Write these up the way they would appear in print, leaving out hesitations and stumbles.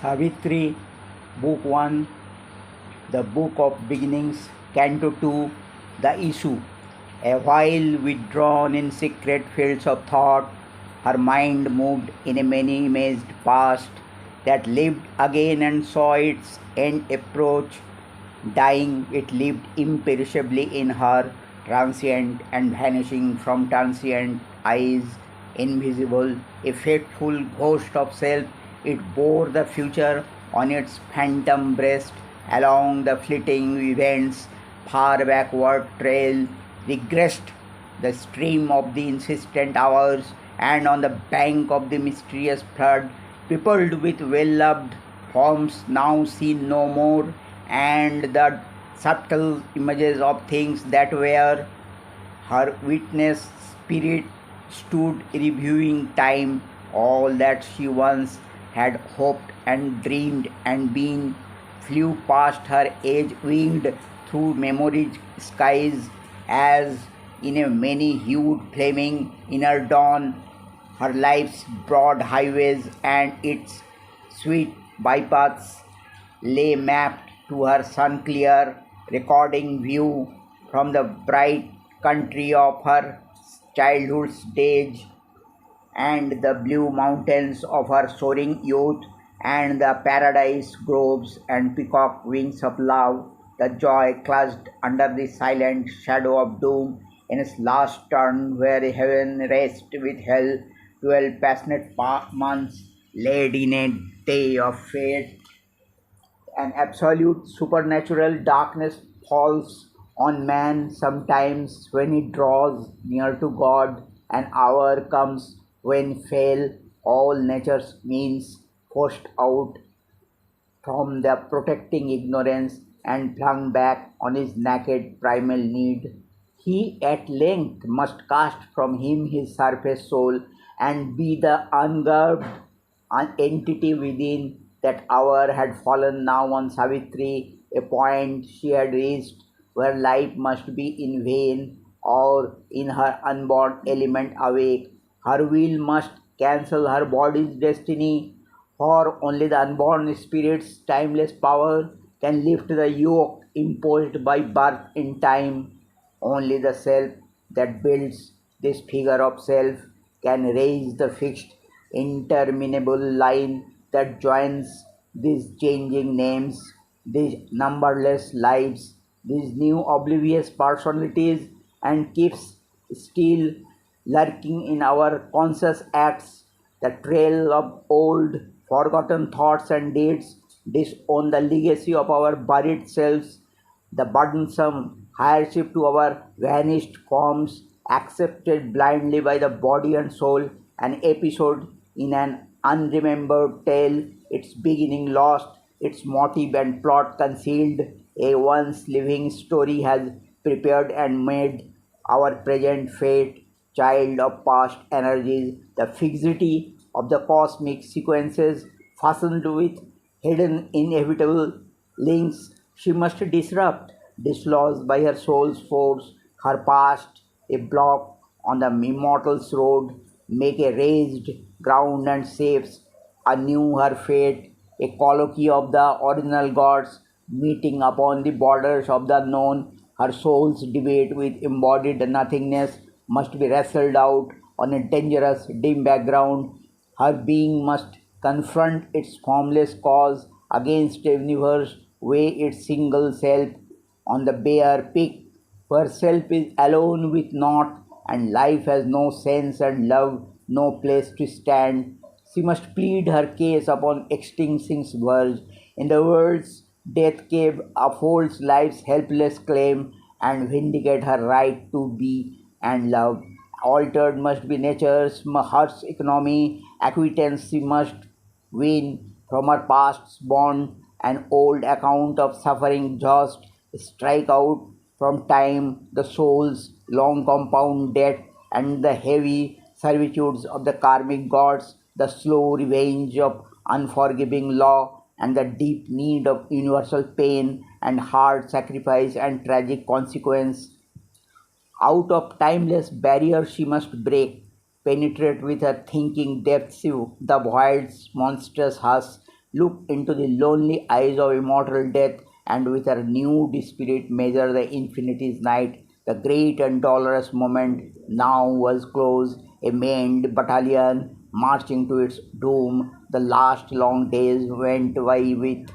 Savitri, Book 1, The Book of Beginnings, Canto 2, The Issue. A while withdrawn in secret fields of thought, her mind moved in a many-imaged past that lived again and saw its end approach. Dying, it lived imperishably in her, transient and vanishing from transient eyes, invisible, a fateful ghost of self. It bore the future on its phantom breast, along the fleeting events, far backward trail, regressed the stream of the insistent hours, and on the bank of the mysterious flood, peopled with well-loved forms now seen no more, and the subtle images of things that were. Her witness spirit stood reviewing time, all that she once had hoped and dreamed and been, flew past her age winged through memory's skies as in a many-hued flaming inner dawn. Her life's broad highways and its sweet bypaths lay mapped to her sun-clear recording view from the bright country of her childhood's days, and the blue mountains of her soaring youth, and the paradise groves and peacock wings of love, the joy clutched under the silent shadow of doom in its last turn, where heaven raced with hell, 12 passionate months laid in a day of fate. An absolute supernatural darkness falls on man sometimes when he draws near to God. An hour comes when fail all nature's means, forced out from the protecting ignorance and flung back on his naked primal need. He at length must cast from him his surface soul and be the ungarbed entity within. That hour had fallen now on Savitri, a point she had reached where life must be in vain, or in her unborn element awake. Her will must cancel her body's destiny, for only the unborn spirit's timeless power can lift the yoke imposed by birth in time. Only the self that builds this figure of self can raise the fixed, interminable line that joins these changing names, these numberless lives, these new oblivious personalities, and keeps still lurking in our conscious acts. The trail of old, forgotten thoughts and deeds disown the legacy of our buried selves, the burdensome hardship to our vanished forms, accepted blindly by the body and soul, an episode in an unremembered tale, its beginning lost, its motive and plot concealed. A once living story has prepared and made our present fate, child of past energies, the fixity of the cosmic sequences fastened with hidden inevitable links she must disrupt, dislodge by her soul's force, her past, a block on the immortal's road, make a raised ground and saves anew her fate, a colloquy of the original gods meeting upon the borders of the known, her soul's debate with embodied nothingness must be wrestled out on a dangerous dim background. Her being must confront its formless cause against a universe, weigh its single self on the bare peak, where self is alone with naught, and life has no sense and love no place to stand. She must plead her case upon extinction's verge. In the words, death cave upholds life's helpless claim and vindicate her right to be and love. Altered must be nature's, heart's economy, acquittance she must win from her past's bond, an old account of suffering just strike out from time the soul's long compound debt and the heavy servitudes of the karmic gods, the slow revenge of unforgiving law, and the deep need of universal pain and hard sacrifice and tragic consequence. Out of timeless barrier she must break, penetrate with her thinking depths the void's monstrous hush, look into the lonely eyes of immortal death, and with a renewed spirit measure the infinity's night. The great and dolorous moment now was close, a maimed battalion marching to its doom. The last long days went by with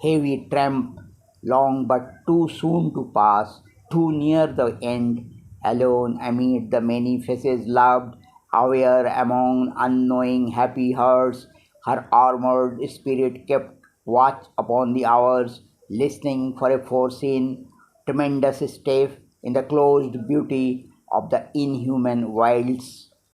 heavy tramp, long but too soon to pass, too near the end, alone amid the many faces loved, aware among unknowing happy hearts, her armored spirit kept watch upon the hours, listening for a foreseen, tremendous step in the closed beauty of the inhuman wilds.